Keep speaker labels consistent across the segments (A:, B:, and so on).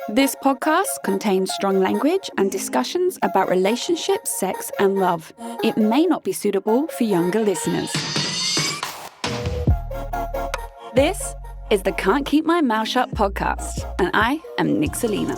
A: This podcast contains strong language and discussions about relationships, sex, and love. It may not be suitable for younger listeners. This is the Can't Keep My Mouth Shut podcast, and I am Nick Selena.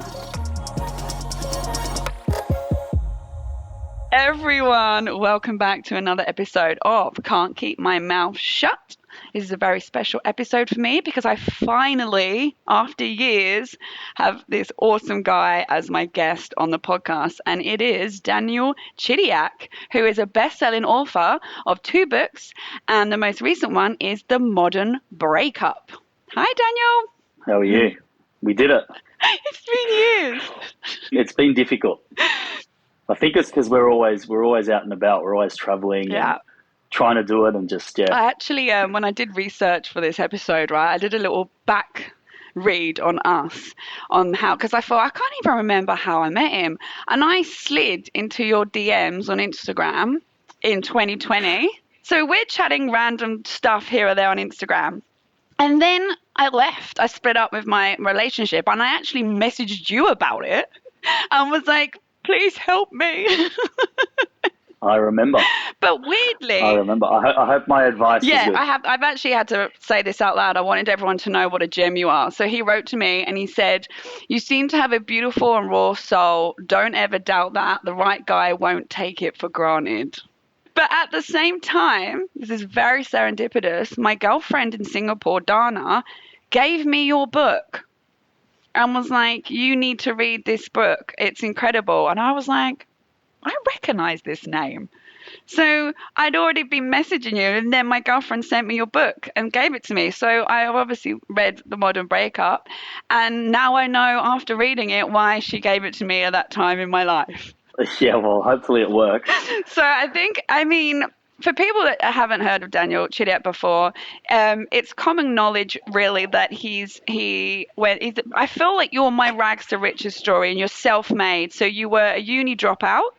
A: Everyone, welcome back to another episode of Can't Keep My Mouth Shut. This is a very special episode for me because I finally, after years, have this awesome guy as my guest on the podcast, and it is Daniel Chidiac, who is a best-selling author of 2 books, and the most recent one is The Modern Breakup. Hi, Daniel.
B: How are you? We did it.
A: It's been years.
B: It's been difficult. I think it's because we're always out and about. We're always traveling.
A: Yeah.
B: And trying to do it and just,
A: I actually, when I did research for this episode, right, I did a little back read on us, on how, because I thought, I can't even remember how I met him. And I slid into your DMs on Instagram in 2020. So we're chatting random stuff here or there on Instagram. And then I left. I split up with my relationship and I actually messaged you about it and was like, please help me.
B: I remember.
A: But weirdly,
B: I remember. I hope my advice was good.
A: I've actually had to say this out loud. I wanted everyone to know what a gem you are. So he wrote to me and he said, you seem to have a beautiful and raw soul. Don't ever doubt that. The right guy won't take it for granted. But at the same time, this is very serendipitous, my girlfriend in Singapore, Dana, gave me your book and was like, you need to read this book. It's incredible. And I was like, I recognize this name. So I'd already been messaging you, and then my girlfriend sent me your book and gave it to me. So I obviously read The Modern Breakup, and now I know after reading it why she gave it to me at that time in my life.
B: Yeah, well, hopefully it works.
A: So I mean, for people that haven't heard of Daniel Chidiac before, it's common knowledge really that I feel like you're my rags to riches story and you're self-made. So you were a uni dropout,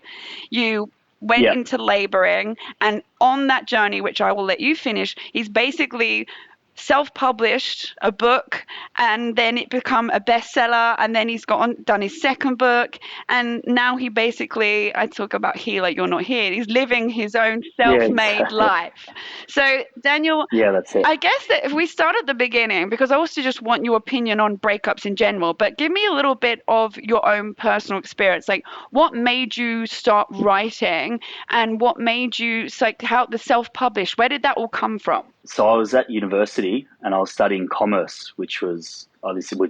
A: you went into laboring, and on that journey, which I will let you finish, he's basically self-published a book and then it become a bestseller, and then he's done his second book, and now he basically, I talk about he like you're not here, he's living his own self-made life. So Daniel,
B: that's it.
A: I guess that if we start at the beginning, because I also just want your opinion on breakups in general, but give me a little bit of your own personal experience. Like, what made you start writing, and what made you, like, how the self-published, where did that all come from?
B: So I was at university and I was studying commerce, which is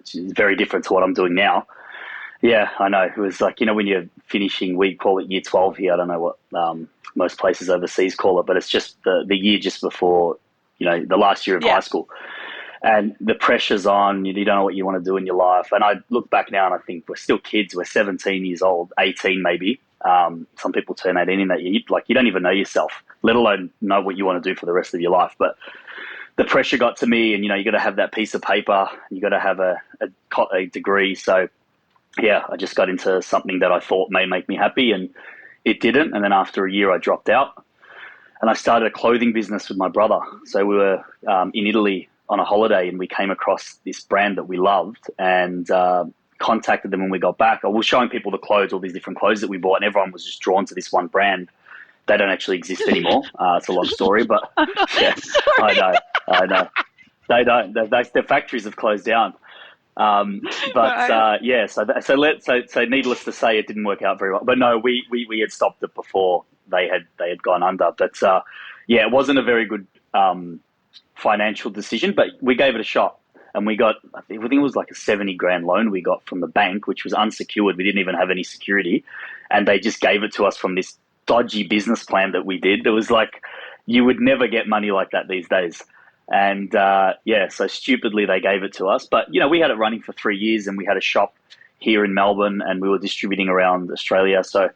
B: very different to what I'm doing now. Yeah, I know. It was like, when you're finishing, we call it year 12 here. I don't know what most places overseas call it, but it's just the year just before, the last year of high school. And the pressure's on, you don't know what you want to do in your life. And I look back now and I think we're still kids. We're 17 years old, 18 maybe. Some people turn 18 in that year. Like, you don't even know yourself, let alone know what you want to do for the rest of your life. But the pressure got to me, and, you got to have that piece of paper. You got to have a degree. So, yeah, I just got into something that I thought may make me happy, and it didn't. And then after a year, I dropped out, and I started a clothing business with my brother. So we were in Italy on a holiday, and we came across this brand that we loved, and contacted them when we got back. I was showing people the clothes, all these different clothes that we bought, and everyone was just drawn to this one brand. They don't actually exist anymore. It's a long story, but yeah, I know. They don't. Their factories have closed down. So needless to say, it didn't work out very well. But no, we had stopped it before they had gone under. But it wasn't a very good financial decision, but we gave it a shot. And we got, I think it was like a 70 grand loan we got from the bank, which was unsecured. We didn't even have any security. And they just gave it to us from this dodgy business plan that we did. It was like, you would never get money like that these days. And so stupidly they gave it to us. But, we had it running for 3 years, and we had a shop here in Melbourne, and we were distributing around Australia. So,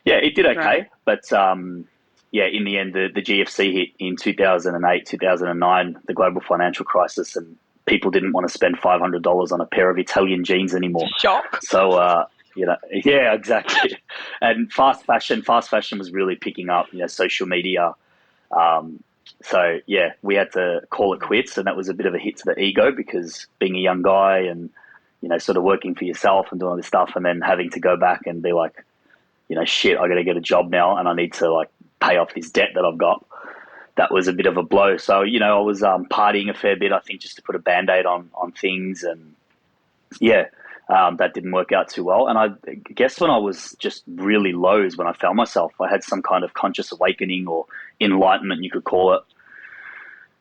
B: yeah, it did okay. Right. But, in the end, the GFC hit in 2008, 2009, the global financial crisis, and people didn't want to spend $500 on a pair of Italian jeans anymore.
A: Shock.
B: So, yeah, exactly. And fast fashion was really picking up, social media. So, yeah, we had to call it quits, and that was a bit of a hit to the ego because being a young guy and, sort of working for yourself and doing all this stuff, and then having to go back and be like, shit, I got to get a job now, and I need to like pay off this debt that I've got. That was a bit of a blow. So I was partying a fair bit, I think, just to put a band-aid on things, and yeah, that didn't work out too well. And I guess when I was just really low is when I found myself. I had some kind of conscious awakening or enlightenment, you could call it,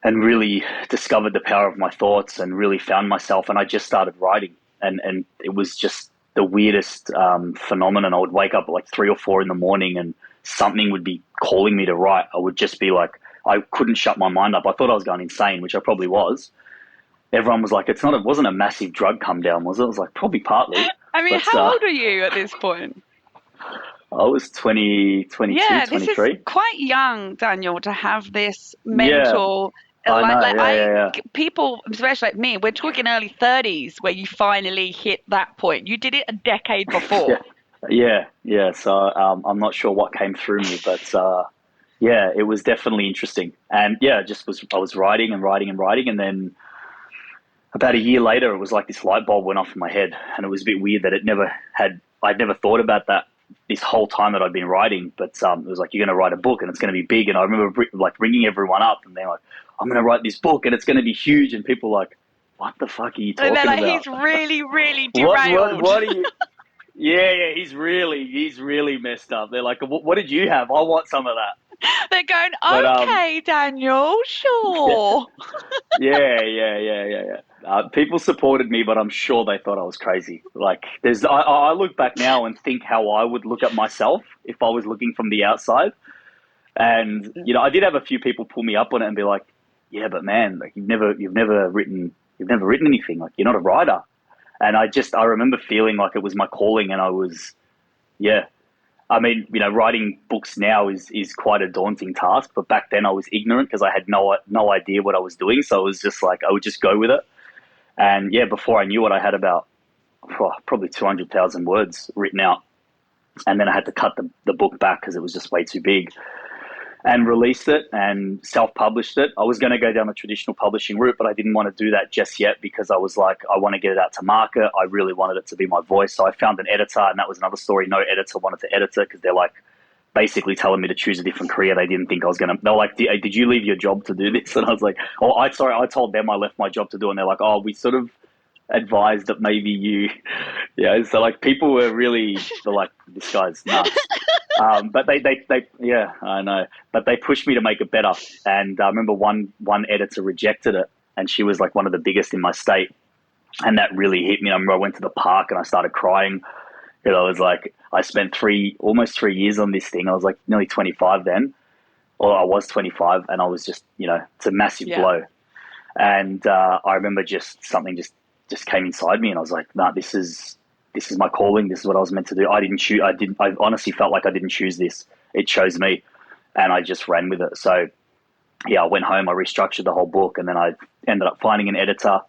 B: and really discovered the power of my thoughts and really found myself. And I just started writing, and it was just the weirdest phenomenon. I would wake up at like 3 or 4 in the morning, and something would be calling me to write. I would just be like, I couldn't shut my mind up. I thought I was going insane, which I probably was. Everyone was like, it wasn't a massive drug come down, was it? I was like, probably partly.
A: I mean,
B: But
A: how old are you at this point?
B: I was 20, 22,
A: Yeah, this is
B: 23.
A: quite young, Daniel, to have this
B: Yeah,
A: mental,
B: I know.
A: like
B: Yeah, yeah, yeah.
A: people, especially like me, we're talking early 30s where you finally hit that point. You did it a decade
B: Yeah,
A: before.
B: yeah, yeah. So I'm not sure what came through me, but yeah, it was definitely interesting. And yeah, I was writing and writing and writing, and then about a year later, it was like this light bulb went off in my head, and it was a bit weird that I'd never thought about that this whole time that I'd been writing. But it was like, you're going to write a book, and it's going to be big. And I remember like ringing everyone up, and they're like, I'm going to write this book, and it's going to be huge. And people were like, what the fuck are you
A: And they're
B: talking
A: like,
B: about?
A: he's really, really
B: What,
A: derailed.
B: what are you? Yeah, yeah, he's really messed up. They're like, what did you have? I want some of that.
A: They're going,
B: But
A: okay, Daniel, sure.
B: yeah, yeah, yeah, yeah, yeah. People supported me, but I'm sure they thought I was crazy. Like, I look back now and think how I would look at myself if I was looking from the outside. And I did have a few people pull me up on it and be like, "Yeah, but man, like you've never written anything. Like, you're not a writer." And I remember feeling like it was my calling, and I was, yeah. I mean, writing books now is quite a daunting task, but back then I was ignorant because I had no idea what I was doing. So it was just like I would just go with it. And yeah, before I knew it, I had about probably 200,000 words written out, and then I had to cut the book back because it was just way too big, and released it and self-published it. I was going to go down the traditional publishing route, but I didn't want to do that just yet because I was like, I want to get it out to market. I really wanted it to be my voice. So I found an editor, and that was another story. No editor wanted to edit it because they're like basically telling me to choose a different career. They didn't think I was going to, they're like, did you leave your job to do this? And I was like, oh, I told them I left my job to do it. And they're like, oh, we sort of advised that maybe you, yeah. So like people were really, they're like, this guy's nuts. But yeah, I know. But they pushed me to make it better. And I remember one editor rejected it, and she was like one of the biggest in my state. And that really hit me. I remember I went to the park and I started crying. Because I was like, I spent almost 3 years on this thing. I was like nearly 25 then, or I was 25, and I was just, it's a massive
A: Yeah.
B: blow. And I remember something just came inside me, and I was like, nah, this is my calling. This is what I was meant to do. I didn't choose. I honestly felt like I didn't choose this. It chose me, and I just ran with it. So yeah, I went home. I restructured the whole book, and then I ended up finding an editor,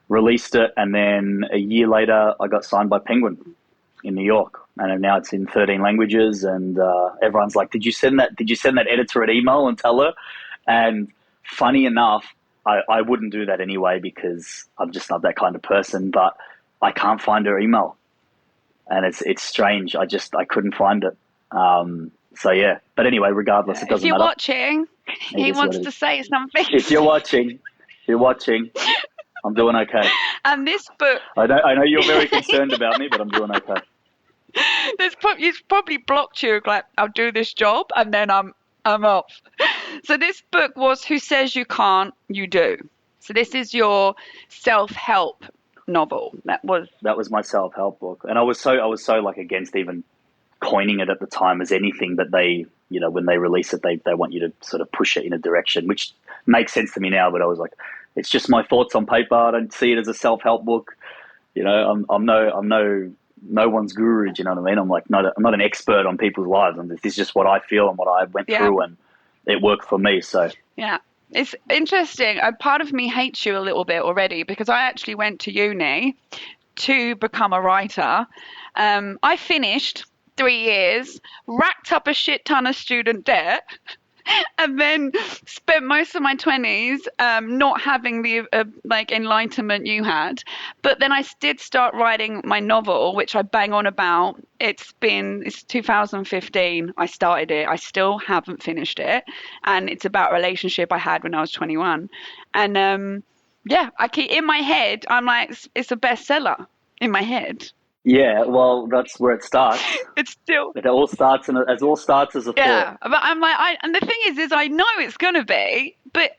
B: released it, and then a year later, I got signed by Penguin in New York, and now it's in 13 languages. And everyone's like, "Did you send that? Did you send that editor an email and tell her?" And funny enough, I wouldn't do that anyway because I'm just not that kind of person. But I can't find her email, and it's strange. I couldn't find it. So yeah, but anyway, regardless, it
A: If
B: doesn't
A: you're
B: matter.
A: watching,
B: It
A: he
B: is what
A: wants
B: it
A: to
B: is.
A: say something.
B: If you're watching, I'm doing okay.
A: And this book,
B: I know you're very concerned about me, but I'm doing okay.
A: he's probably blocked you. Like, I'll do this job, and then I'm off. So this book was "Who Says You Can't, You Do." So this is your self-help novel.
B: That was my self help book, and I was so like against even coining it at the time as anything. But they, when they release it, they want you to sort of push it in a direction, which makes sense to me now. But I was like, it's just my thoughts on paper. I don't see it as a self help book. I'm no one's guru. Do you know what I mean? I'm not an expert on people's lives. This is just what I feel and what I went
A: Yeah.
B: through, and it worked for me. So
A: Yeah. It's interesting. A part of me hates you a little bit already because I actually went to uni to become a writer. I finished 3 years, racked up a shit ton of student debt, and then spent most of my 20s not having the like enlightenment you had. But then I did start writing my novel, which I bang on about. It's 2015 I started it. I still haven't finished it, and it's about a relationship I had when I was 21. And yeah, I keep in my head, I'm like, it's a bestseller in my head.
B: Yeah, well, that's where it starts.
A: It's still,
B: It all starts as a thought.
A: yeah, but I'm like, and the thing is I know it's gonna be, but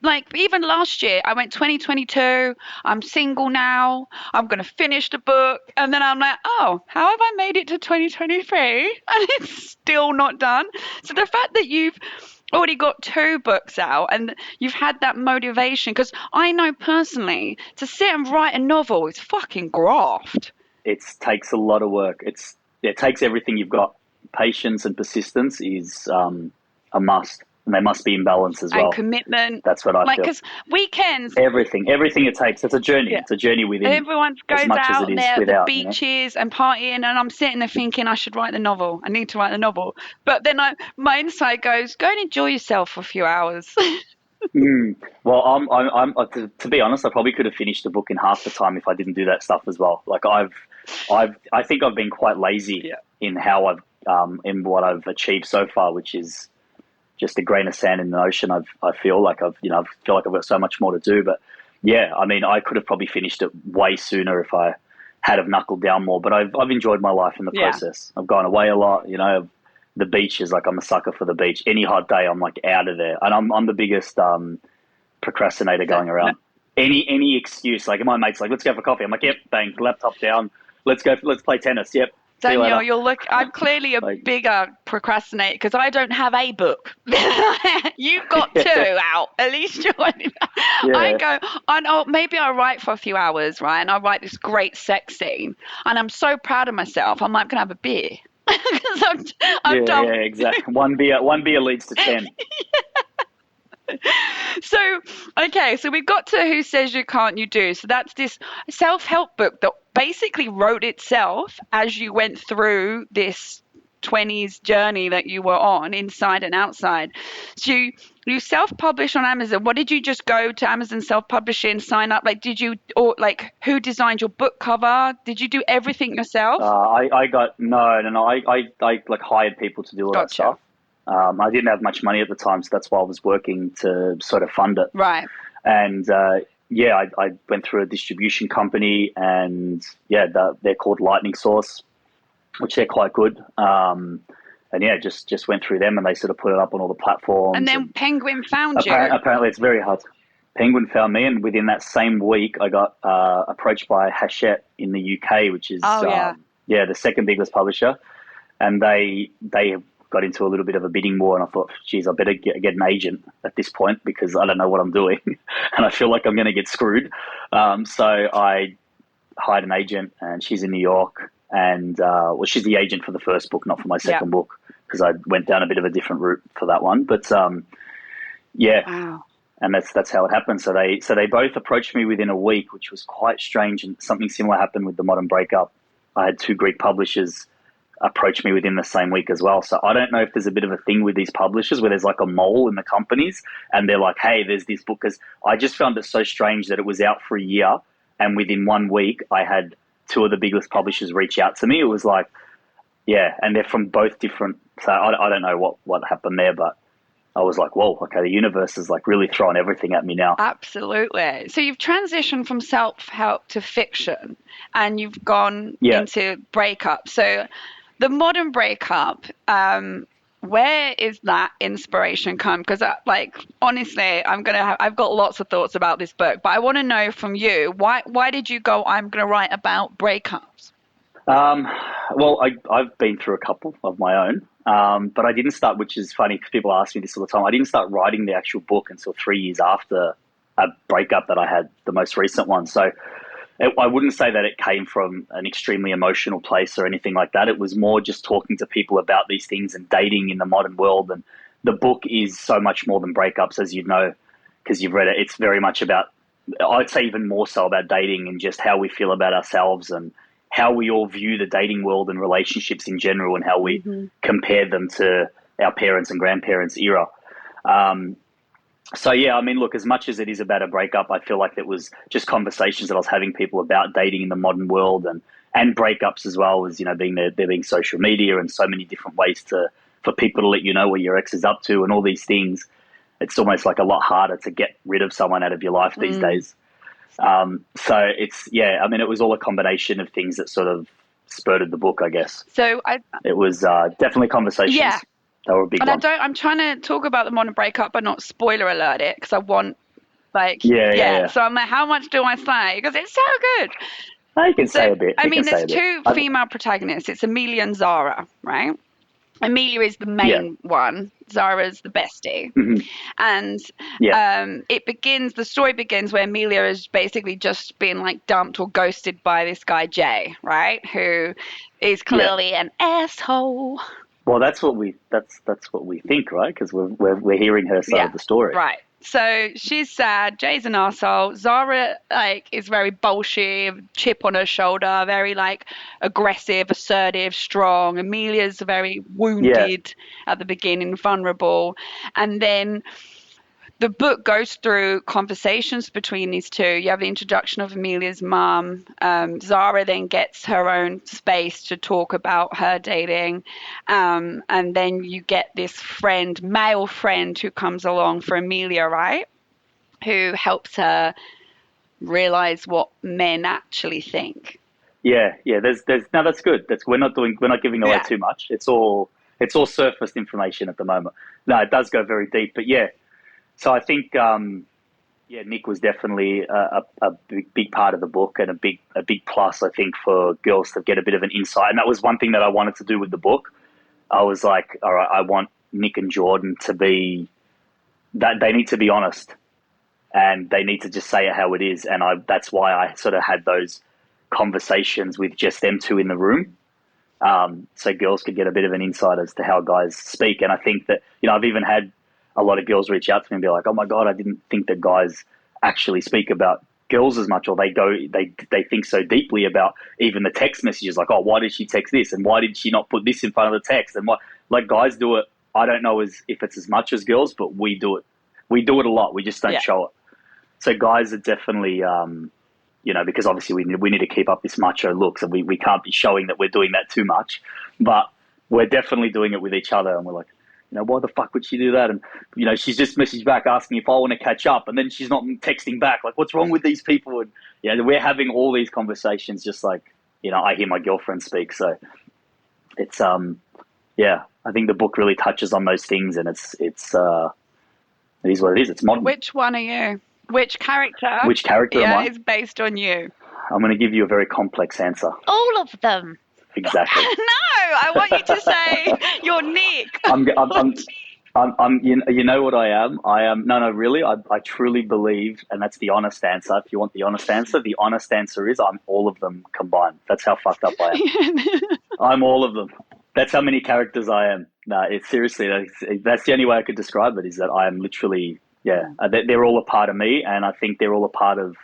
A: like even last year, I went 2022. I'm single now. I'm gonna finish the book, and then I'm like, oh, how have I made it to 2023 and it's still not done? So the fact that you've already got two books out and you've had that motivation, because I know personally to sit and write a novel is fucking graft.
B: It takes a lot of work. It takes everything you've got. Patience and persistence is a must, and they must be in balance as
A: And
B: well.
A: commitment.
B: That's what I
A: Like,
B: feel.
A: because weekends,
B: Everything it takes. It's a journey.
A: yeah,
B: It's a journey within,
A: everyone
B: as
A: goes
B: much as it
A: out
B: is
A: there at the
B: without.
A: beaches and partying, and I'm sitting there thinking I should write the novel. I need to write the novel. But then my inside goes, go and enjoy yourself for a few hours.
B: Mm. Well, to be honest, I probably could have finished the book in half the time if I didn't do that stuff as well. Like I think I've been quite lazy
A: Yeah.
B: in how in what I've achieved so far, which is just a grain of sand in the ocean. I feel like I feel like I've got so much more to do. But yeah, I mean, I could have probably finished it way sooner if I had have knuckled down more. But I've enjoyed my life in the
A: Yeah.
B: process. I've gone away a lot. The beach is like, I'm a sucker for the beach. Any hot day, I'm like out of there, and I'm the biggest procrastinator
A: No,
B: going
A: no.
B: around. Any excuse, like my mates like, let's go for coffee. I'm like, yep, bang, laptop down. Let's play tennis. Yep, see you
A: Daniel,
B: later.
A: you'll look. I'm clearly a
B: Like,
A: bigger procrastinator because I don't have a book. You've got two out. At least you're. I
B: yeah,
A: go on. Oh, maybe I write for a few hours, right? And I write this great sex scene, and I'm so proud of myself. I'm like, I'm gonna have a beer because I'm
B: yeah,
A: done.
B: exactly. One beer leads to 10.
A: So, okay, so we've got to Who Says You Can't, You Do. So that's this self help book that basically wrote itself as you went through this 20s journey that you were on, inside and outside. So you self publish on Amazon. What did you just go to Amazon self publishing, sign up? Like, did you, or like, who designed your book cover? Did you do everything yourself?
B: I got no. I like hired people to do all that
A: Gotcha.
B: stuff. I didn't have much money at the time, so that's why I was working to sort of fund it.
A: Right.
B: And yeah, I went through a distribution company, and yeah, they're called Lightning Source, which they're quite good. And yeah, just went through them, and they sort of put it up on all the
A: And
B: platforms.
A: then
B: And
A: Penguin found you.
B: apparently, it's very hard. Penguin found me, and within that same week, I got approached by Hachette in the UK, which is
A: Oh, yeah.
B: yeah, the second biggest publisher, and they got into a little bit of a bidding war, and I thought, geez, I better get an agent at this point because I don't know what I'm doing, and I feel like I'm going to get screwed. So I hired an agent, and she's in New York, and well, she's the agent for the first book, not for my
A: Yeah.
B: second book, because I went down a bit of a different route for that one. But yeah,
A: Wow.
B: and that's how it happened. So they both approached me within a week, which was quite strange, and something similar happened with the Modern Breakup. I had two Greek publishers approach me within the same week as well. So I don't know if there's a bit of a thing with these publishers where there's like a mole in the companies, and they're like, hey, there's this book. Because I just found it so strange that it was out for a year, and within 1 week I had two of the biggest publishers reach out to me. It was like, yeah, and they're from both different. So I don't know what happened there, but I was like, whoa, okay, the universe is like really throwing everything at me now.
A: Absolutely. So you've transitioned from self-help to fiction, and you've gone
B: Yeah.
A: into breakup. So the modern breakup, where is that inspiration come? Because like honestly, I've got lots of thoughts about this book, but I want to know from you, why did you go, I'm gonna write about breakups?
B: Um, well, I've been through a couple of my own, but I didn't start, which is funny because people ask me this all the time. I didn't start writing the actual book until 3 years after a breakup that I had, the most recent one. So I wouldn't say that it came from an extremely emotional place or anything like that. It was more just talking to people about these things and dating in the modern world. And the book is so much more than breakups, as you know, because you've read it. It's very much about, I'd say even more so about dating and just how we feel about ourselves and how we all view the dating world and relationships in general and how we
A: Hmm.
B: compare them to our parents' and grandparents' era. So yeah, I mean, look, as much as it is about a breakup, I feel like it was just conversations that I was having people about dating in the modern world, and breakups as well, as being there being social media and so many different ways to for people to let you know what your ex is up to and all these things. It's almost like a lot harder to get rid of someone out of your life these
A: Mm.
B: days. So it's yeah, I mean, it was all a combination of things that sort of spurred the book, I guess.
A: So
B: It was definitely
A: yeah,
B: conversations. They were a big
A: and
B: one.
A: I'm trying to talk about the modern breakup, but not spoiler alert it because I want like
B: Yeah, yeah,
A: yeah.
B: yeah.
A: So I'm like, how much do I say? Because it's so good.
B: No, you can
A: So
B: say a bit.
A: I
B: You can
A: mean,
B: say
A: there's
B: a bit.
A: two female protagonists. It's Amelia and Zara, right? Amelia is the
B: Yeah.
A: main one. Zara's the bestie.
B: Hmm.
A: And
B: Yeah.
A: the story begins where Amelia has basically just been like dumped or ghosted by this guy, Jay, right? Who is
B: Yeah.
A: clearly an asshole.
B: Well, that's what we think, right? Because we're hearing her side
A: Yeah,
B: of the story.
A: right. So she's sad. Jay's an arsehole. Zara like is very bullshit, chip on her shoulder, very like aggressive, assertive, strong. Amelia's very
B: Yeah.
A: wounded at the beginning, vulnerable. And then the book goes through conversations between these two. You have the introduction of Amelia's mum. Zara then gets her own space to talk about her dating. And then you get this friend, male friend, who comes along for Amelia, right? Who helps her realize what men actually think.
B: Yeah. Yeah. There's no. That's good. That's we're not giving away
A: Yeah.
B: too much. It's all surface information at the moment. No, it does go very deep. But yeah. So I think yeah, Nick was definitely a big part of the book and a big plus, I think, for girls to get a bit of an insight. And that was one thing that I wanted to do with the book. I was like, all right, I want Nick and Jordan to be that they need to be honest and they need to just say it how it is. And that's why I sort of had those conversations with just them two in the room, so girls could get a bit of an insight as to how guys speak. And I think that I've even had a lot of girls reach out to me and be like, "Oh my god, I didn't think that guys actually speak about girls as much, or they think so deeply about even the text messages. Like, oh, why did she text this, and why did she not put this in front of the text, and what like guys do it. I don't know if it's as much as girls, but we do it. We do it a lot. We just don't
A: Yeah.
B: show it. So guys are definitely, because obviously we need to keep up this macho look, so we can't be showing that we're doing that too much, but we're definitely doing it with each other, and we're like, why the fuck would she do that? And she's just messaged back asking if I want to catch up, and then she's not texting back. Like, what's wrong with these people? And we're having all these conversations, just like I hear my girlfriend speak. So it's yeah, I think the book really touches on those things, and it is what it is. It's modern.
A: Which one are you? Which character?
B: Which character am
A: Yeah,
B: I?
A: is based on you.
B: I'm going to give you a very complex answer.
A: All of them.
B: Exactly.
A: No, I want you to say you're Nick.
B: You know what I am? I am, no, no, really. I truly believe, and that's the honest answer. If you want the honest answer is I'm all of them combined. That's how fucked up I am. I'm all of them. That's how many characters I am. No, it's seriously, that's the only way I could describe it is that I am literally, yeah, they're all a part of me, and I think they're all a part of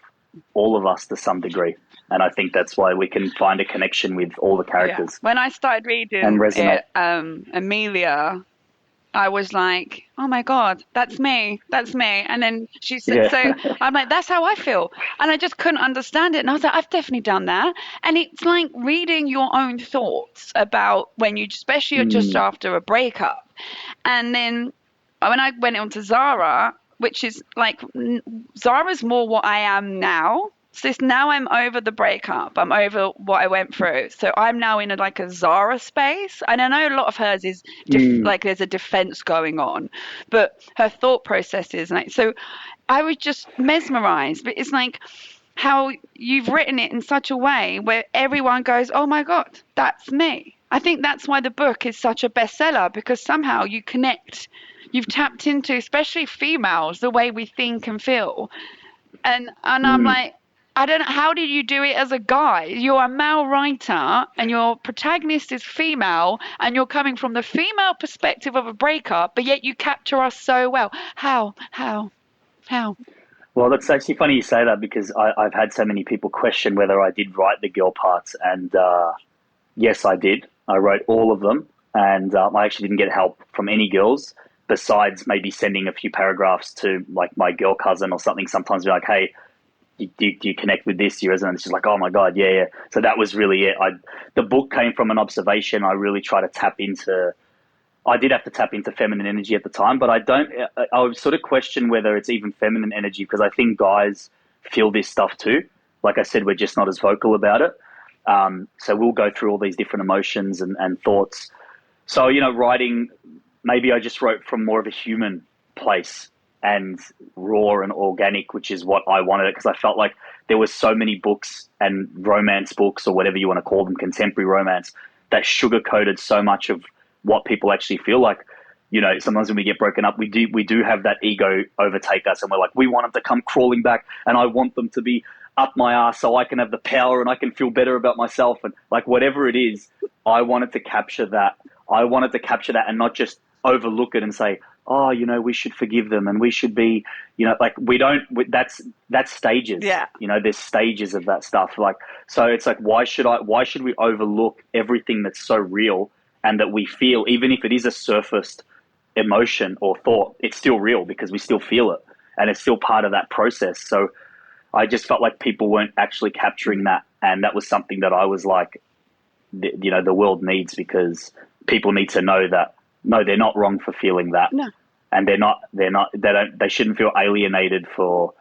B: all of us to some degree. And I think that's why we can find a connection with all the
A: Yeah.
B: characters
A: When I started
B: and
A: reading
B: resonate.
A: it, Amelia, I was like, oh my God, that's me. That's me. And then she said,
B: Yeah.
A: so I'm like, that's how I feel. And I just couldn't understand it. And I was like, I've definitely done that. And it's like reading your own thoughts about when you, especially just
B: Mm,
A: after a breakup. And then when I went on to Zara, which is like, Zara's more what I am now. So now I'm over the breakup. I'm over what I went through. So I'm now in like a Zara space. And I know a lot of hers is
B: mm,
A: like there's a defense going on, but her thought process is like, so I was just mesmerized. But it's like how you've written it in such a way where everyone goes, oh my God, that's me. I think that's why the book is such a bestseller because somehow you connect, you've tapped into, especially females, the way we think and feel. And I'm
B: mm.
A: like, I don't know, how did you do it as a guy? You're a male writer and your protagonist is female and you're coming from the female perspective of a breakup, but yet you capture us so well. How? How? How?
B: Well, that's actually funny you say that because I've had so many people question whether I did write the girl parts, and yes, I did. I wrote all of them, and I actually didn't get help from any girls. besides maybe sending a few paragraphs to like my girl cousin or something, sometimes be like, hey, do you connect with this? You resonate? And she's like, oh my God, yeah, yeah. So that was really it. The book came from an observation. I really try to tap into, I did have to tap into feminine energy at the time, but I would sort of question whether it's even feminine energy, because I think guys feel this stuff too. Like I said, we're just not as vocal about it. So we'll go through all these different emotions and thoughts. So, writing, maybe I just wrote from more of a human place and raw and organic, which is what I wanted, because I felt like there were so many books and romance books, or whatever you want to call them, contemporary romance, that sugar-coated so much of what people actually feel like. Sometimes when we get broken up, we do have that ego overtake us, and we're like, we want them to come crawling back, and I want them to be up my ass so I can have the power and I can feel better about myself, and like whatever it is, I wanted to capture that. I wanted to capture that and not just overlook it and say, oh, we should forgive them and we should be, like that's stages.
A: Yeah.
B: There's stages of that stuff. Like, so it's like, why should we overlook everything that's so real and that we feel, even if it is a surfaced emotion or thought, it's still real because we still feel it and it's still part of that process. So I just felt like people weren't actually capturing that. And that was something that I was like, the world needs, because people need to know that, no, they're not wrong for feeling that.
A: No.
B: And they shouldn't feel alienated for,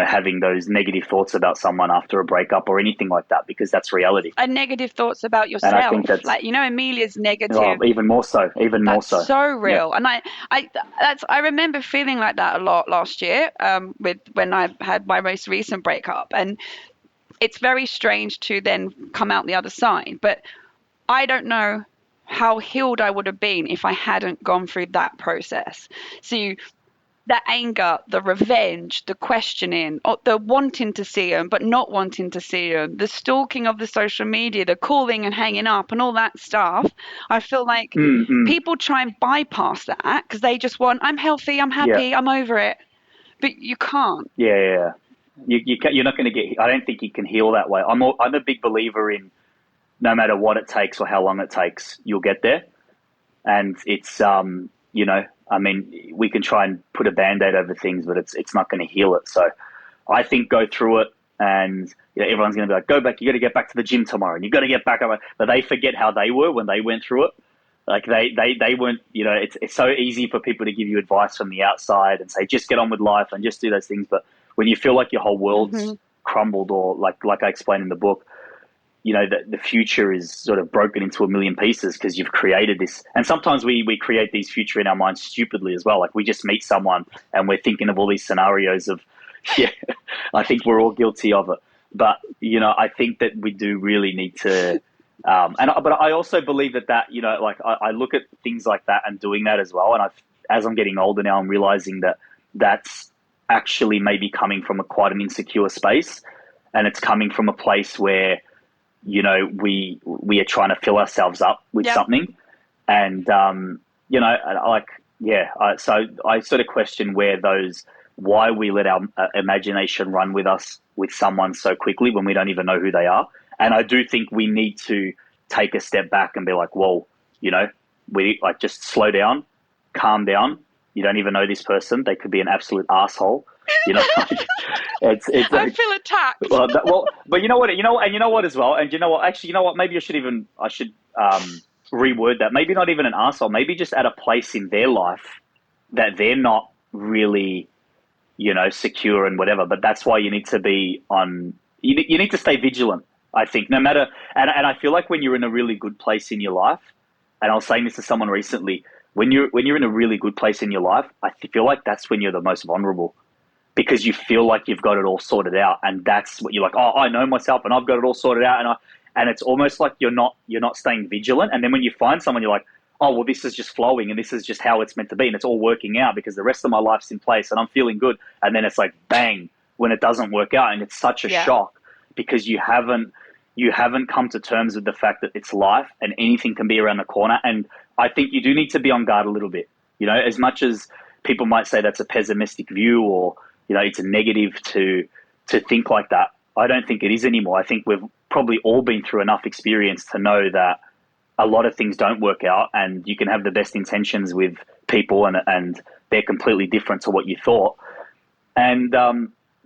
B: having those negative thoughts about someone after a breakup or anything like that, because that's reality.
A: And negative thoughts about yourself.
B: And I think that's,
A: like, Amelia's negative.
B: Oh, even more so. More so.
A: So real.
B: Yeah.
A: And I remember feeling like that a lot last year, when I had my most recent breakup. And it's very strange to then come out the other side. But I don't know how healed I would have been if I hadn't gone through that process. So the anger, the revenge, the questioning, or the wanting to see them but not wanting to see them, the stalking of the social media, the calling and hanging up and all that stuff. I feel like people try and bypass that because they just want, I'm healthy, I'm happy, I'm over it. But you can't.
B: Yeah. You're not going to get, I don't think you can heal that way. I'm a big believer in, no matter what it takes or how long it takes, you'll get there. And it's, we can try and put a Band-Aid over things, but it's not going to heal it. So I think go through it, and everyone's going to be like, go back, you got to get back to the gym tomorrow, and you got to get back up. But they forget how they were when they went through it. Like they weren't, it's so easy for people to give you advice from the outside and say, just get on with life and just do those things. But when you feel like your whole world's crumbled, or like I explained in the book, the future is sort of broken into a million pieces because you've created this. And sometimes we create these future in our minds stupidly as well. Like we just meet someone and we're thinking of all these scenarios of, I think we're all guilty of it. But, I think that we do really need to, but I also believe that, like I look at things like that and doing that as well. And as I'm getting older now, I'm realizing that that's actually maybe coming from quite an insecure space. And it's coming from a place where, we are trying to fill ourselves up with something. And, so I sort of question why we let our imagination run with us with someone so quickly when we don't even know who they are. And I do think we need to take a step back and be like, whoa, we like just slow down, calm down. You don't even know this person. They could be an absolute asshole. It's
A: I feel attacked.
B: But you know what as well, and actually, maybe I should reword that. Maybe not even an asshole. Maybe just at a place in their life that they're not really, secure and whatever. But that's why you need to be on. You need to stay vigilant. I think no matter, and I feel like when you're in a really good place in your life, and I was saying this to someone recently, when you're in a really good place in your life, I feel like that's when you're the most vulnerable. Because you feel like you've got it all sorted out, and that's what you're like. Oh, I know myself, and I've got it all sorted out, and it's almost like you're not staying vigilant. And then when you find someone, you're like, oh, well, this is just flowing, and this is just how it's meant to be, and it's all working out because the rest of my life's in place, and I'm feeling good. And then it's like bang when it doesn't work out, and it's such a shock because you haven't come to terms with the fact that it's life and anything can be around the corner. And I think you do need to be on guard a little bit. As much as people might say that's a pessimistic view, or it's a negative to think like that. I don't think it is anymore. I think we've probably all been through enough experience to know that a lot of things don't work out, and you can have the best intentions with people, and they're completely different to what you thought. And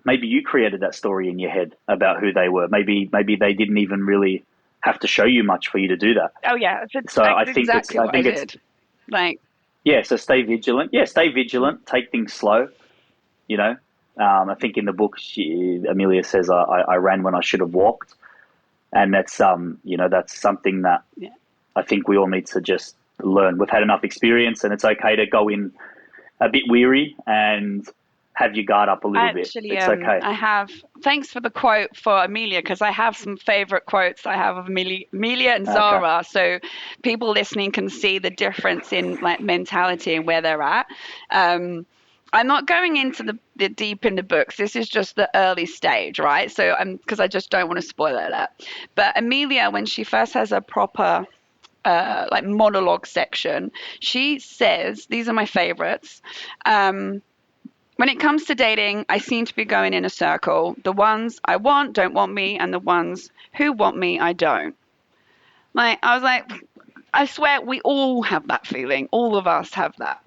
B: maybe you created that story in your head about who they were. Maybe they didn't even really have to show you much for you to do that.
A: Oh yeah,
B: So
A: that's
B: I think it's
A: exactly
B: I
A: what I
B: think it's
A: did. Like,
B: yeah. So stay vigilant. Yeah, stay vigilant. Take things slow. You know, I think in the book, Amelia says, I ran when I should have walked. And that's, that's something that
A: yeah.
B: I think we all need to just learn. We've had enough experience, and it's okay to go in a bit weary and have your guard up a little bit.
A: Actually,
B: It's okay.
A: I have. Thanks for the quote for Amelia, because I have some favorite quotes I have of Amelia and
B: Okay.
A: Zara, so people listening can see the difference in like mentality and where they're at. I'm not going into the deep in the books. This is just the early stage, right? So because I just don't want to spoil it. But Amelia, when she first has a proper like monologue section, she says, these are my favorites. When it comes to dating, I seem to be going in a circle. The ones I want don't want me, and the ones who want me, I don't. Like, I was like, I swear we all have that feeling. All of us have that.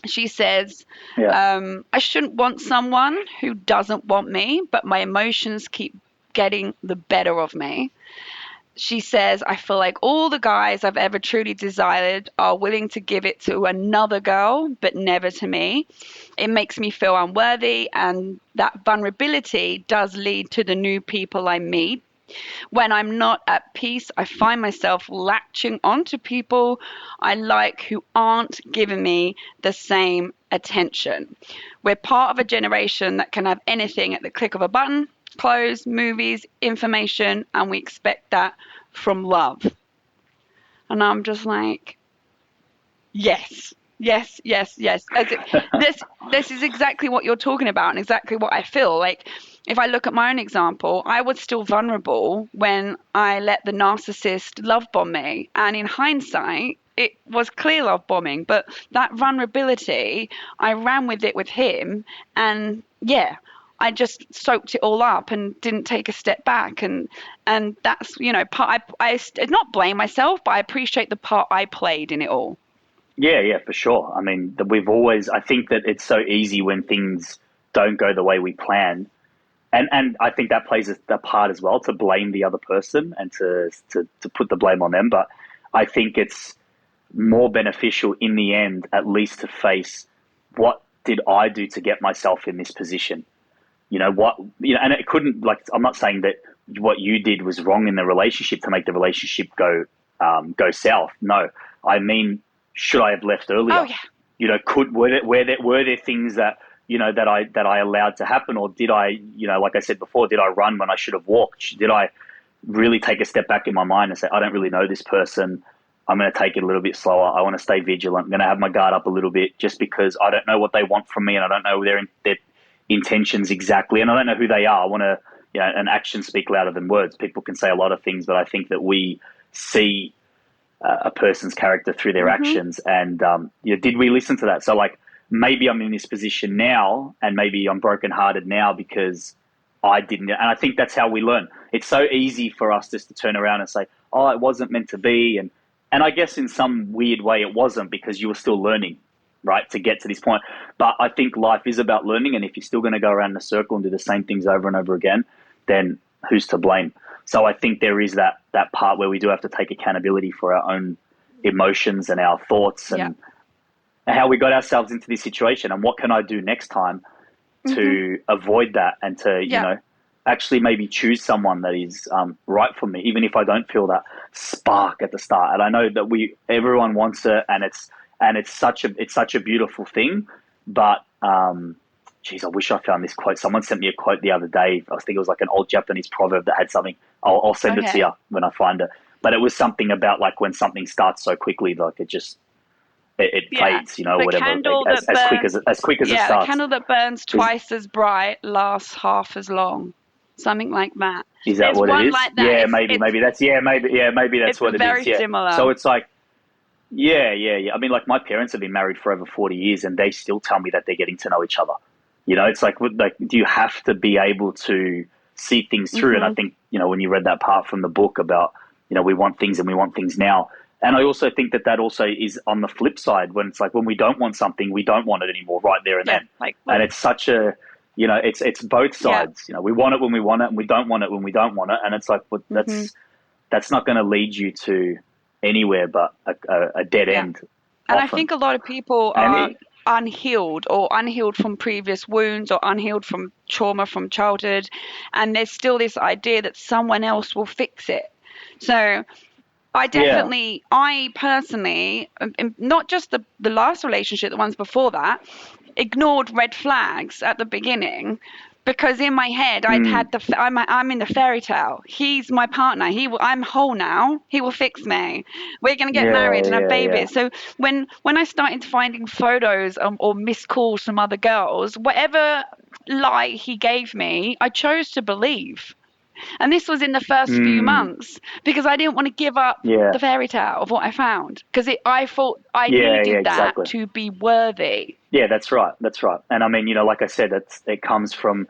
A: She says,
B: Yeah.
A: I shouldn't want someone who doesn't want me, but my emotions keep getting the better of me. She says, I feel like all the guys I've ever truly desired are willing to give it to another girl, but never to me. It makes me feel unworthy, and that vulnerability does lead to the new people I meet. When I'm not at peace, I find myself latching onto people I like who aren't giving me the same attention. We're part of a generation that can have anything at the click of a button: clothes, movies, information, and we expect that from love. And I'm just like, yes, yes, yes, yes. This is exactly what you're talking about, and exactly what I feel like. If I look at my own example, I was still vulnerable when I let the narcissist love bomb me, and in hindsight, it was clear love bombing. But that vulnerability, I ran with it with him, and yeah. I just soaked it all up and didn't take a step back, and that's part. I not blame myself, but I appreciate the part I played in it all.
B: Yeah, yeah, for sure. I mean, I think that it's so easy when things don't go the way we plan. And I think that plays a part as well, to blame the other person and to put the blame on them. But I think it's more beneficial in the end, at least, to face what did I do to get myself in this position. And it couldn't, like, I'm not saying that what you did was wrong in the relationship to make the relationship go south. No, I mean, should I have left
A: Oh
B: earlier?
A: yeah.
B: Were there things that that I allowed to happen, or did I, like I said before, did I run when I should have walked? Did I really take a step back in my mind and say, I don't really know this person. I'm going to take it a little bit slower. I want to stay vigilant. I'm going to have my guard up a little bit, just because I don't know what they want from me, and I don't know their intentions exactly, and I don't know who they are. I want to, and actions speak louder than words. People can say a lot of things, but I think that we see a person's character through their
A: Mhm.
B: actions. And did we listen to that? So, like, maybe I'm in this position now, and maybe I'm brokenhearted now because I didn't. And I think that's how we learn. It's so easy for us just to turn around and say, "Oh, it wasn't meant to be," and I guess in some weird way it wasn't, because you were still learning, right, to get to this point. But I think life is about learning, and if you're still going to go around in a circle and do the same things over and over again, then who's to blame? So I think there is that part where we do have to take accountability for our own emotions and our thoughts,
A: Yeah.
B: and how we got ourselves into this situation, and what can I do next time
A: Mhm.
B: to avoid that, and to,
A: Yeah.
B: actually maybe choose someone that is right for me, even if I don't feel that spark at the start. And I know that everyone wants it, and it's such a beautiful thing. But geez, I wish I found this quote. Someone sent me a quote the other day. I think it was like an old Japanese proverb that had something. I'll send it to you
A: Okay.
B: when I find it. But it was something about, like, when something starts so quickly, like it
A: Yeah.
B: fades,
A: The
B: whatever, like,
A: candle that
B: as quick
A: burns.
B: as it
A: Yeah, the
B: starts.
A: candle that burns
B: Is
A: twice as bright lasts half as long. Something like that.
B: is that
A: There's
B: what it
A: one
B: is?
A: like that.
B: Yeah,
A: It's
B: maybe,
A: it's
B: maybe that's
A: it's
B: what it
A: very
B: is. Yeah.
A: similar.
B: So it's like, yeah, yeah, yeah. I mean, like, my parents have been married for over 40 years, and they still tell me that they're getting to know each other. It's like, do you have to be able to see things through? And I
A: Mhm.
B: think, when you read that part from the book about, we want things and we want things now, And I also think that that also is on the flip side when it's like when we don't want something, we don't want it anymore right there and
A: Yeah,
B: then.
A: like
B: And it's such a, it's both
A: yeah.
B: sides. We want it when we want it, and we don't want it when we don't want it. And it's like, well,
A: Hmm.
B: that's not going to lead you to anywhere but a dead
A: Yeah.
B: end
A: And I
B: often.
A: think a lot of people
B: And
A: are unhealed or unhealed from previous wounds or unhealed from trauma from childhood. And there's still this idea that someone else will fix it. So
B: yeah,
A: I personally, not just the last relationship, the ones before that, ignored red flags at the beginning because in my head I'd
B: mm,
A: had I'm in the fairy tale. He's my partner. I'm whole now. He will fix me. We're gonna get
B: yeah,
A: married and have
B: yeah, yeah,
A: babies. So when I started finding photos or missed calls from other girls, whatever lie he gave me, I chose to believe. And this was in the first few
B: mm,
A: months because I didn't want to give up
B: yeah,
A: the fairy tale of what I found because I thought I
B: yeah,
A: needed that
B: exactly.
A: to be worthy.
B: Yeah, that's right. That's right. And I mean, like I said, it comes from.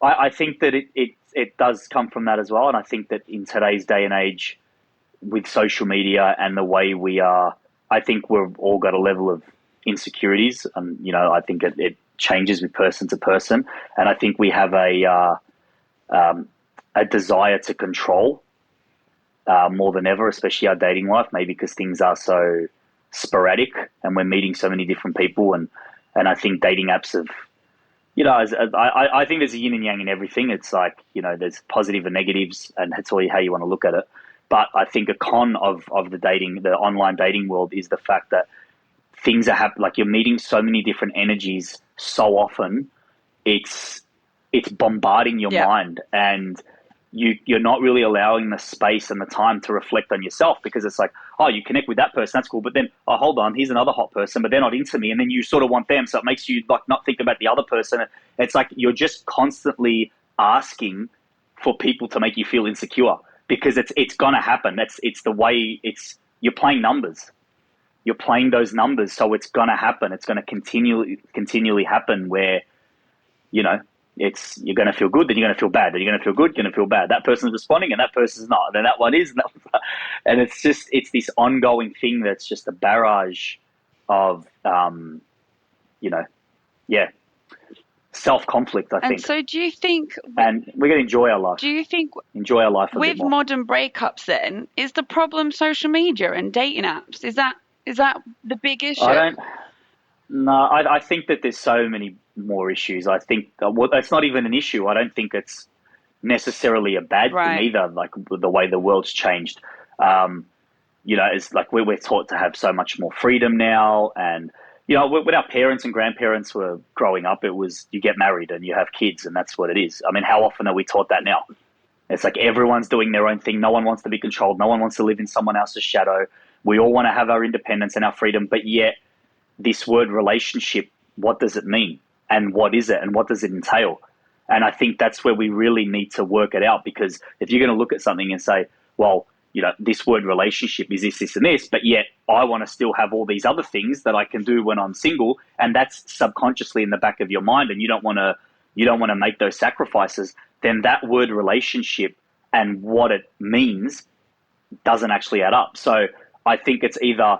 B: I think that it does come from that as well. And I think that in today's day and age, with social media and the way we are, I think we've all got a level of insecurities, and I think it changes with person to person. And I think we have a desire to control more than ever, especially our dating life, maybe because things are so sporadic and we're meeting so many different people, and I think dating apps have, I think there's a yin and yang in everything. It's like, there's positive and negatives, and it's all how you want to look at it. But I think a con of the online dating world is the fact that things are happening, like you're meeting so many different energies so often, it's bombarding your
A: Yeah.
B: mind, and you're not really allowing the space and the time to reflect on yourself, because it's like, oh, you connect with that person, that's cool, but then, oh, hold on, here's another hot person, but they're not into me, and then you sort of want them, so it makes you like not think about the other person. It's like you're just constantly asking for people to make you feel insecure, because it's gonna happen. It's the way you're playing numbers. You're playing those numbers, so it's gonna happen. It's gonna continually happen where, you know, you're going to feel good, then you're going to feel bad, then you're going to feel good, you're going to feel bad. That person's responding, and that person's not. And then that one is, and it's this ongoing thing that's just a barrage of, you know, yeah, self conflict. I
A: And
B: think,
A: so
B: and we're going to
A: do you think
B: enjoy our life a bit
A: with
B: more.
A: modern breakups then is the problem social media and dating apps? Is that the big
B: I
A: issue?
B: don't. No, I think that there's so many more issues. I think well, that's not even an issue. I don't think it's necessarily a bad thing
A: Right.
B: either. Like the way the world's changed, um, it's like we're taught to have so much more freedom now. And when our parents and grandparents were growing up, it was you get married and you have kids, and that's what it is. I mean, how often are we taught that now? It's like everyone's doing their own thing. No one wants to be controlled. No one wants to live in someone else's shadow. We all want to have our independence and our freedom, but yet this word relationship, what does it mean? And what is it? And what does it entail? And I think that's where we really need to work it out, because if you're going to look at something and say, well, this word relationship is this, this, and this, but yet I want to still have all these other things that I can do when I'm single, and that's subconsciously in the back of your mind, and you don't want to make those sacrifices, then that word relationship and what it means doesn't actually add up. So I think it's either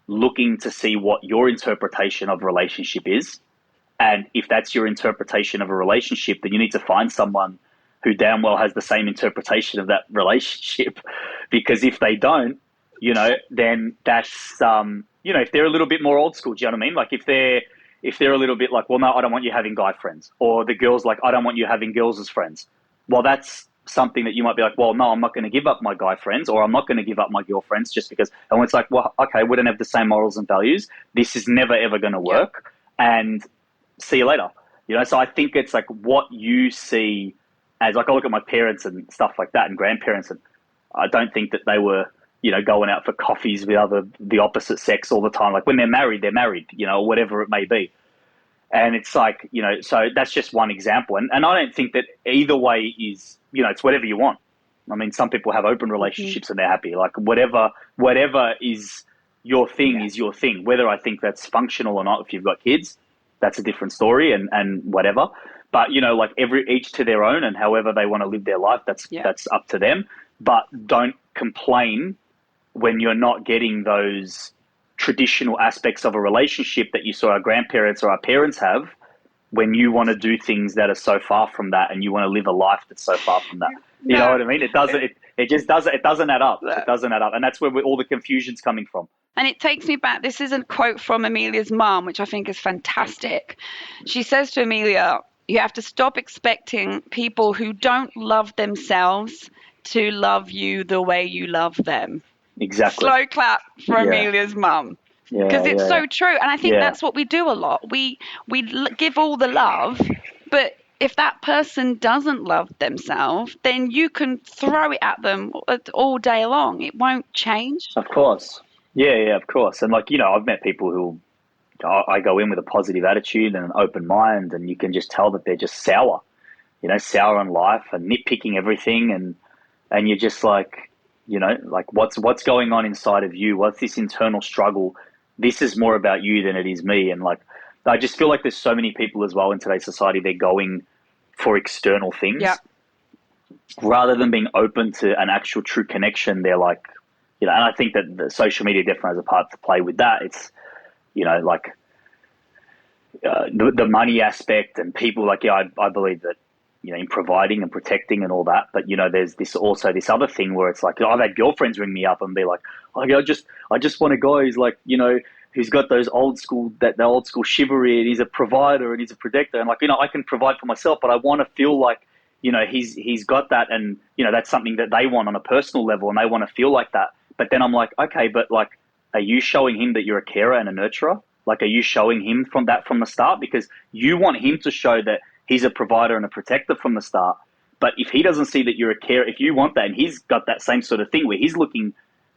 B: looking to see what your interpretation of relationship is. And if that's your interpretation of a relationship, then you need to find someone who damn well has the same interpretation of that relationship. Because if they don't, then that's if they're a little bit more old school, do you know what I mean? Like if they're a little bit like, well, no, I don't want you having guy friends, or the girl's like, I don't want you having girls as friends. Well, that's something that you might be like, well, no, I'm not going to give up my guy friends, or I'm not going to give up my girlfriends just because. And it's like, well, okay, we don't have the same morals and values. This is never ever going to
A: Yeah.
B: work. And see you later. So I think it's like what you see as, like, I look at my parents and stuff like that and grandparents, and I don't think that they were, going out for coffees with the opposite sex all the time. Like when they're married, or whatever it may be. And it's like, so that's just one example. And I don't think that either way is, it's whatever you want. I mean, some people have open
A: Hmm.
B: relationships and they're happy. Like whatever is your thing
A: Yeah.
B: is your thing. Whether I think that's functional or not, if you've got kids, that's a different story, and whatever. But like each to their own, and however they want to live their life,
A: Yeah.
B: that's up to them. But don't complain when you're not getting those traditional aspects of a relationship that you saw our grandparents or our parents have, when you want to do things that are so far from that and you want to live a life that's so far from that. You know
A: No.
B: what I mean? It just doesn't, it doesn't add up. It doesn't add up. And that's where all the confusion's coming from.
A: And it takes me back. This is a quote from Amelia's mom, which I think is fantastic. She says to Amelia, you have to stop expecting people who don't love themselves to love you the way you love them.
B: Exactly.
A: Slow clap for
B: Yeah.
A: Amelia's mum.
B: Yeah.
A: Because it's
B: Yeah.
A: so true. And I think
B: Yeah.
A: that's what we do a lot. We give all the love, but if that person doesn't love themselves, then you can throw it at them all day long. It won't change.
B: Of course. Yeah. Yeah. Of course. And like, you know, I've met people who I go in with a positive attitude and an open mind, and you can just tell that they're just sour, you know, sour on life and nitpicking everything, and you're just like, you know, like what's going on inside of you? What's this internal struggle? This is more about you than it is me. And like, I just feel like there's so many people as well in today's society. They're going for external
A: Yeah.
B: things rather than being open to an actual true connection. They're like, you know, and I think that the social media definitely has a part to play with that. It's, you know, like the money aspect and people like, yeah, I believe that, you know, in providing and protecting and all that. But, you know, there's this also this other thing where it's like, I've had girlfriends ring me up and be like, oh, yeah, I just want a guy who's like, you know, who's got those the old school chivalry, and he's a provider and he's a protector. And like, you know, I can provide for myself, but I want to feel like, you know, he's got that. And, you know, that's something that they want on a personal level and they want to feel like that. But then I'm like, okay, but like, are you showing him that you're a carer and a nurturer? Like, are you showing him from the start? Because you want him to show that he's a provider and a protector from the start. But if he doesn't see that you're a carer, if you want that and he's got that same sort of thing where he's looking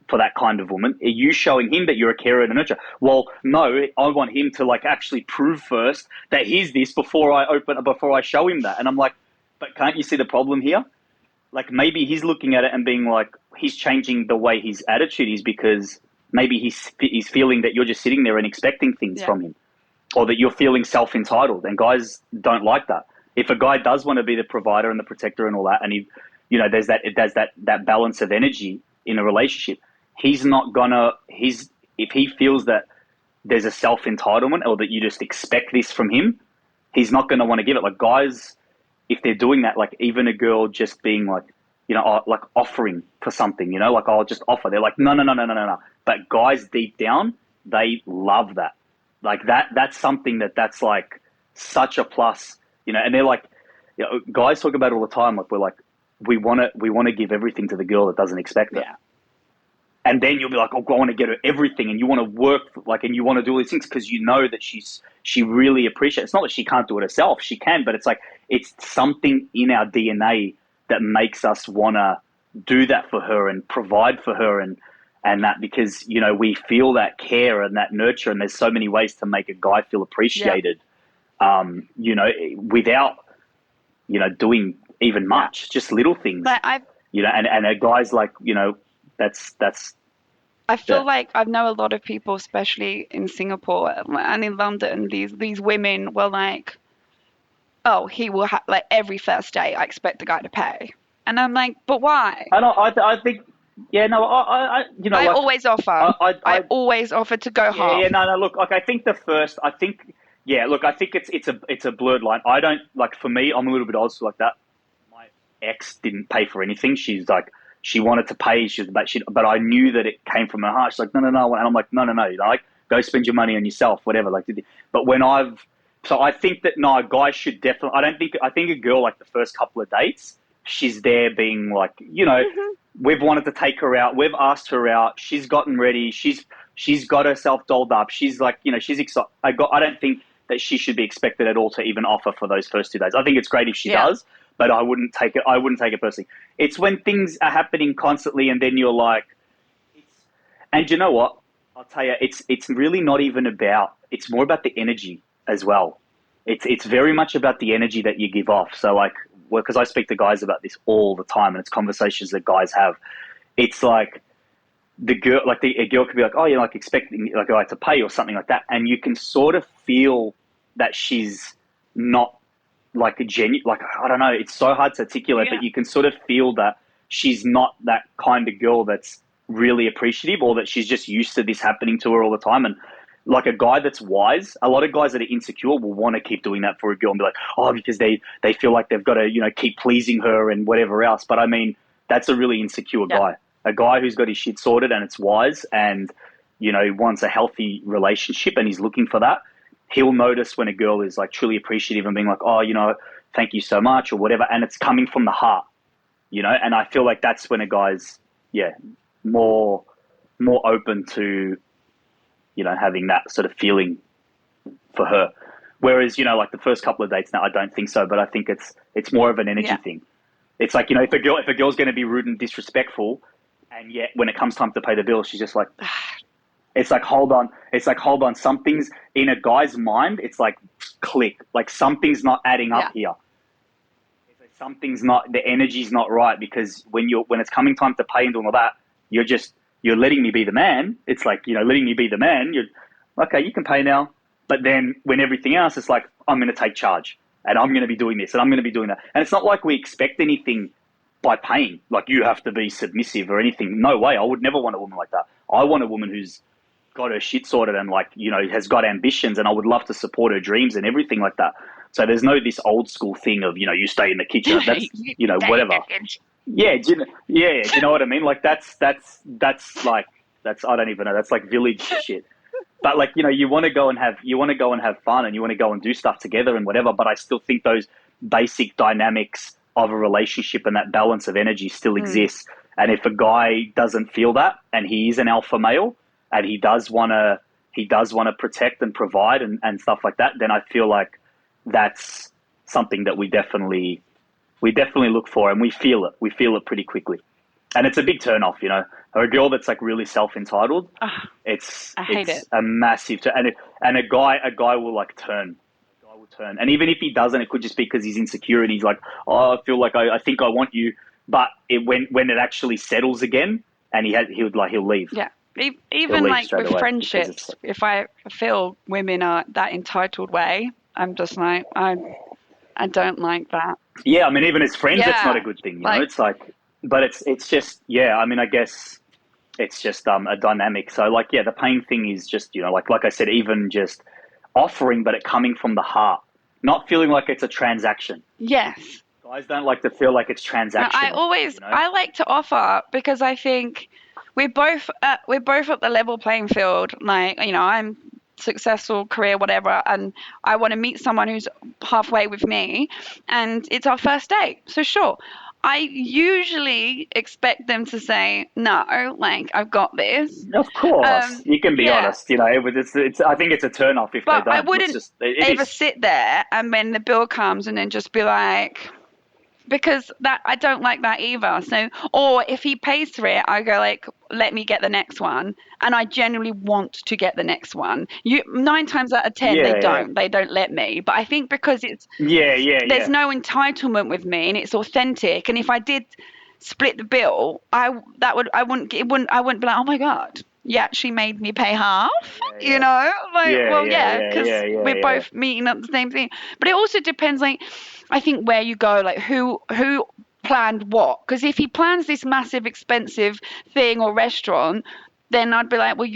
B: for that kind of woman, are you showing him that you're a carer and a nurturer? Well, no, I want him to like actually prove first that he's this before I show him that. And I'm like, but can't you see the problem here? Like maybe he's looking at it and being like, he's changing the way his attitude is because maybe he's feeling that you're just sitting there and expecting things
A: Yeah.
B: from him, or that you're feeling self-entitled. And guys don't like that. If a guy does want to be the provider and the protector and all that, and he, you know, there's that balance of energy in a relationship, he's not gonna, if he feels that there's a self-entitlement or that you just expect this from him, he's not going to want to give it. Like guys, if they're doing that, like even a girl just being like, you know, like offering for something, you know, like I'll just offer. They're like, no, no, no, no, no, no, no. But guys deep down, they love that. Like that's something that's like such a plus, you know. And they're like, you know, guys talk about it all the time. Like we're like, we want to give everything to the girl that doesn't expect it.
A: Yeah.
B: And then you'll be like, oh, I want to get her everything, and you want to work like, and you want to do all these things because you know that she really appreciates. It's not that she can't do it herself; she can, but it's like it's something in our DNA that makes us want to do that for her and provide for her, and that because you know we feel that care and that nurture, and there's so many ways to make a guy feel appreciated, you know, without you know doing even much, just little things,
A: Like
B: you know, and a guy's like, you know.
A: I feel
B: Yeah.
A: like I know a lot of people, especially in Singapore and in London, these women were like, "Oh, he will like every first day. I expect the guy to pay," and I'm like, "But why?"
B: I think, yeah, no, you know,
A: I
B: like,
A: always offer. I
B: I,
A: always offer to go
B: yeah,
A: half.
B: yeah, no, no, look, like, yeah, look, I think it's a blurred line. I don't, like, for me, I'm a little bit old school like that. My ex didn't pay for anything. She's like, she wanted to pay, but I knew that it came from her heart. She's like, no, no, no. And I'm like, no, no, no, you know, like, go spend your money on yourself, whatever. Like, but so I think that, no, a guy should definitely, I think a girl, like, the first couple of dates, she's there being like, you know,
A: Hmm.
B: we've wanted to take her out. We've asked her out. She's gotten ready. She's got herself dolled up. She's like, you know, she's excited. I don't think that she should be expected at all to even offer for those first 2 days. I think it's great if she
A: Yeah.
B: does, but I wouldn't take it. I wouldn't take it personally. It's when things are happening constantly, and then you're like, and you know what? I'll tell you, it's really not even about. It's more about the energy as well. It's very much about the energy that you give off. So like, well, because I speak to guys about this all the time, and it's conversations that guys have. It's like a girl could be like, oh, you're like expecting like a guy to pay or something like that, and you can sort of feel that she's not like a genuine, like, I don't know, it's so hard to articulate,
A: Yeah.
B: but you can sort of feel that she's not that kind of girl that's really appreciative, or that she's just used to this happening to her all the time. And like a guy that's wise, a lot of guys that are insecure will want to keep doing that for a girl and be like, oh, because they feel like they've got to, keep pleasing her and whatever else. But I mean, that's a really insecure
A: Yeah.
B: guy. A guy who's got his shit sorted and it's wise and, wants a healthy relationship and he's looking for that. He'll notice when a girl is like truly appreciative and being like, oh, thank you so much or whatever. And it's coming from the heart, and I feel like that's when a guy's, more open to, having that sort of feeling for her. Whereas, like the first couple of dates now, I don't think so, but I think it's more of an energy thing. It's like, if a girl's going to be rude and disrespectful, and yet when it comes time to pay the bill, she's just like, it's like, hold on. It's like, hold on. Something's in a guy's mind. It's like, click. Like something's not adding up here. It's like something's not, the energy's not right, because when it's coming time to pay and doing all that, you're letting me be the man. It's like, letting me be the man. You're okay. You can pay now. But then when everything else, it's like, I'm going to take charge and I'm going to be doing this and I'm going to be doing that. And it's not like we expect anything by paying. Like you have to be submissive or anything. No way. I would never want a woman like that. I want a woman who's got her shit sorted and like, has got ambitions, and I would love to support her dreams and everything like that. So there's no this old school thing of, you stay in the kitchen. That's, whatever. Yeah, do you know what I mean? Like that's like, I don't even know. That's like village shit. But like, you want to go and have fun and you want to go and do stuff together and whatever. But I still think those basic dynamics of a relationship and that balance of energy still exists. And if a guy doesn't feel that, and he is an alpha male, and he does want to protect and provide and stuff like that, then I feel like that's something that we definitely look for, and we feel it. We feel it pretty quickly. And it's a big turn off, Or a girl that's like really self-entitled,
A: I hate it.
B: A massive turn. And a guy will like turn. A guy will turn. And even if he doesn't, it could just be because he's insecure and he's like, oh, I feel like I think I want you. But when it actually settles again, and he'll leave.
A: Yeah. Even like with friendships, like, if I feel women are that entitled way, I'm just like, I don't like that.
B: Yeah, I mean, even as friends, it's not a good thing. It's like, but it's just, I mean, I guess it's just a dynamic. So like, the pain thing is just, like I said, even just offering, but it coming from the heart, not feeling like it's a transaction.
A: Yes.
B: Guys don't like to feel like it's transactional.
A: I like to offer because I think we're both at the level playing field. Like, I'm successful career, whatever, and I want to meet someone who's halfway with me, and it's our first date. So sure, I usually expect them to say no, like I've got this.
B: Of course, you can be honest. It's I think it's a turn off if they don't.
A: I wouldn't ever sit there and when the bill comes and then just be like, because that I don't like that either. So, or if he pays for it, I go like, let me get the next one, and I genuinely want to get the next one. 9 times out of 10 they don't let me. But I think because it's there's no entitlement with me and it's authentic. And if I did split the bill, I wouldn't be like, oh my god, you actually made me pay half. Because we're both meeting up the same thing. But it also depends, like, I think where you go, like who planned what. Because if he plans this massive expensive thing or restaurant, then I'd be like, well,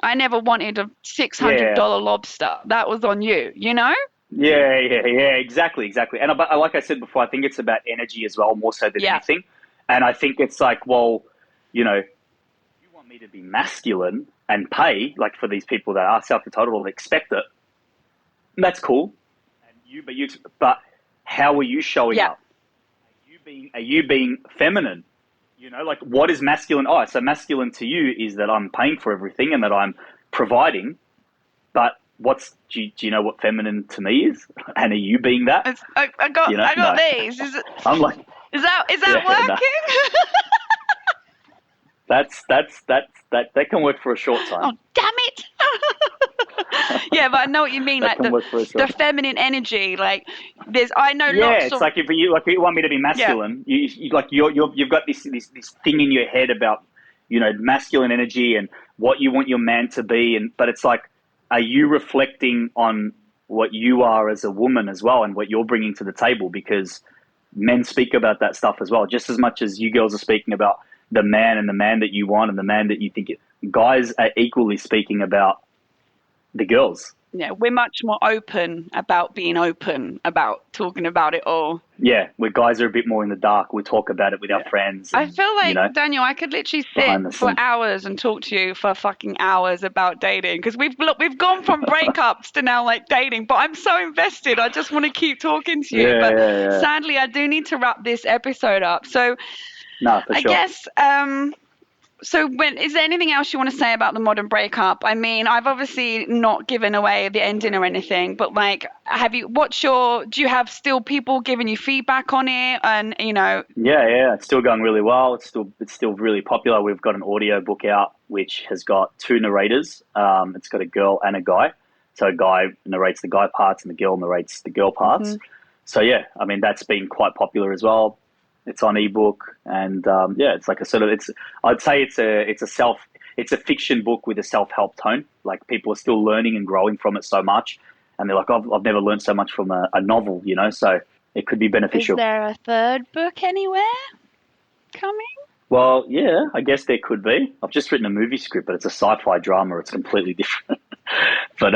A: I never wanted a $600 lobster. That was on you,
B: Yeah, exactly. And like I said before, I think it's about energy as well, more so than anything. And I think it's like, well, you want me to be masculine and pay, like for these people that are self-entitled or expect it, that's cool. But how are you showing up? Are you being feminine? Like what is masculine? Oh, so masculine to you is that I'm paying for everything and that I'm providing. But do you know what feminine to me is? And are you being that?
A: I got these.
B: I'm like,
A: is that working?
B: That can work for a short time.
A: Oh, damn it. Yeah, but I know what you mean. Like the feminine energy, like I know lots of.
B: It's like if you want me to be masculine, you've got this thing in your head about masculine energy and what you want your man to be, but it's like, are you reflecting on what you are as a woman as well and what you're bringing to the table? Because men speak about that stuff as well, just as much as you girls are speaking about the man and the man that you want and the man that you think guys are equally speaking about the girls.
A: Yeah, we're much more open about being open about talking about it all.
B: Yeah, where guys are a bit more in the dark. We talk about it with our friends.
A: I
B: And,
A: feel like,
B: you know,
A: Daniel, I could literally
B: behind
A: sit
B: the
A: for
B: scenes.
A: hours and talk to you for fucking hours about dating, because we've gone from breakups to now like dating, but I'm so invested. I just want to keep talking to you. But
B: Yeah.
A: sadly, I do need to wrap this episode up. So
B: No, for
A: I
B: sure.
A: guess so is there anything else you want to say about the modern breakup? I mean, I've obviously not given away the ending or anything, but like, do you have still people giving you feedback on it? And, you know.
B: Yeah, it's still going really well. It's still really popular. We've got an audio book out which has got 2 narrators. It's got a girl and a guy. So a guy narrates the guy parts and the girl narrates the girl parts.
A: Mm-hmm.
B: So yeah, I mean, that's been quite popular as well. It's on ebook, and it's like a sort of I'd say it's a fiction book with a self-help tone. Like, people are still learning and growing from it so much, and they're like, I've never learned so much from a novel, you know. So it could be beneficial.
A: Is there a third book anywhere coming?
B: Well, yeah, I guess there could be. I've just written a movie script, but it's a sci-fi drama. It's completely different. but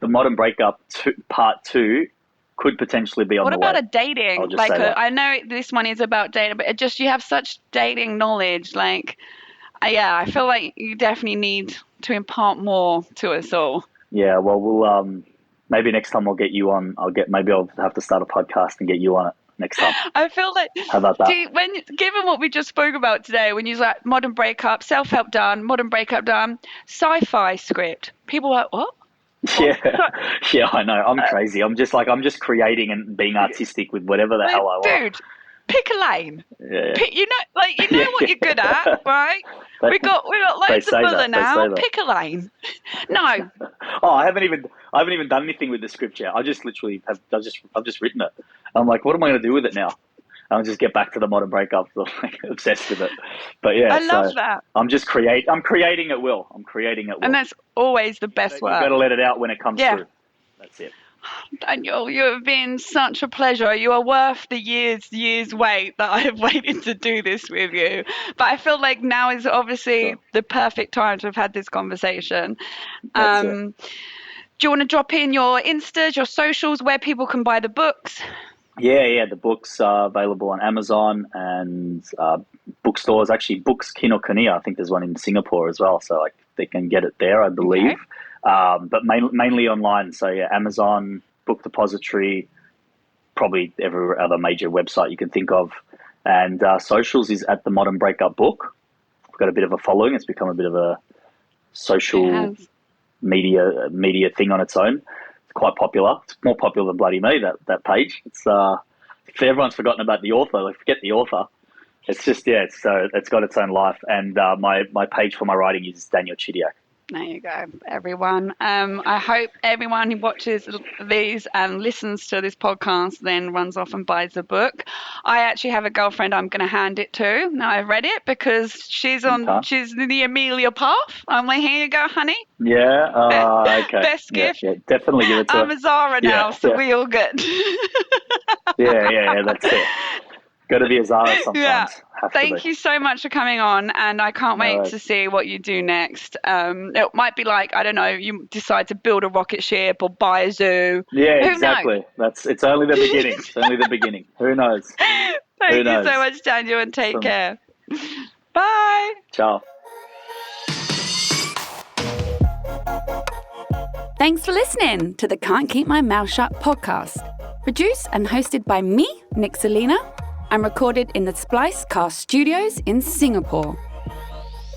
B: the Modern Breakup Part 2 could potentially be on the way.
A: What about a dating?
B: Like,
A: I know this one is about dating, but you have such dating knowledge. Like, I feel like you definitely need to impart more to us all.
B: Yeah, well, we'll maybe next time I'll get you on. Maybe I'll have to start a podcast and get you on it next time.
A: I feel like,
B: how about that?
A: Given what we just spoke about today, when you like modern breakup, self-help done, modern breakup done, sci-fi script, people are like, what?
B: Yeah, I know. I'm crazy. I'm just creating and being artistic with whatever the hell I want.
A: Dude, pick a lane.
B: Yeah.
A: You know what you're good at, right? We got loads of filler now. Pick a lane. No.
B: I haven't even done anything with the script yet. I've just written it. I'm like, what am I going to do with it now? I'll just get back to the modern breakup. I'm like obsessed with it. But yeah,
A: I love that.
B: I'm creating at will.
A: And that's always the best work.
B: You've got to let it out when it comes through. That's it.
A: Daniel, you have been such a pleasure. You are worth the years wait that I have waited to do this with you. But I feel like now is obviously the perfect time to have had this conversation.
B: That's it.
A: Do you want to drop in your Instas, your socials, where people can buy the books?
B: Yeah. The books are available on Amazon and bookstores. Actually, Books Kinokuniya. I think there's one in Singapore as well, so they can get it there, I believe.
A: Okay.
B: But mainly online. So yeah, Amazon, Book Depository, probably every other major website you can think of. And socials is at the Modern Breakup Book. We've got a bit of a following. It's become a bit of a social media thing on its own. It's quite popular. It's more popular than bloody me, that page. It's everyone's forgotten about the author. Like, forget the author. It's just it's got its own life. And my page for my writing is Daniel Chidiac.
A: There you go, everyone. I hope everyone who watches these and listens to this podcast then runs off and buys the book. I actually have a girlfriend I'm going to hand it to. Now, I've read it because she's in the Amelia path. I'm like, here you go, honey.
B: Yeah, okay.
A: Best gift.
B: Yeah, definitely give it to her.
A: I'm a Zara now, so we all good.
B: yeah, that's it. Got to be a Zara sometimes.
A: Yeah. Thank you so much for coming on, and I can't wait to see what you do next. It might be like, I don't know, you decide to build a rocket ship or buy a zoo.
B: Yeah,
A: Who
B: exactly.
A: knows?
B: It's only the beginning. It's only the beginning. Who knows?
A: Thank you so much, Daniel, and take care. Bye.
B: Ciao.
C: Thanks for listening to the Can't Keep My Mouth Shut podcast. Produced and hosted by me, Nick Selena, and recorded in the Splice Cast Studios in Singapore.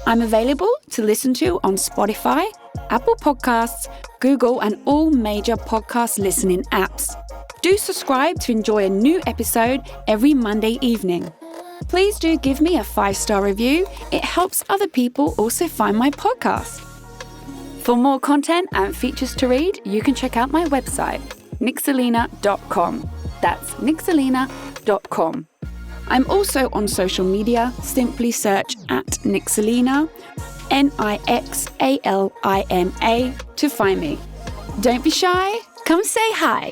C: I'm available to listen to on Spotify, Apple Podcasts, Google, and all major podcast listening apps. Do subscribe to enjoy a new episode every Monday evening. Please do give me a 5-star review. It helps other people also find my podcast. For more content and features to read, you can check out my website, nickselena.com. That's nickselena.com. I'm also on social media. Simply search at Nixalina, Nixalina, to find me. Don't be shy. Come say hi.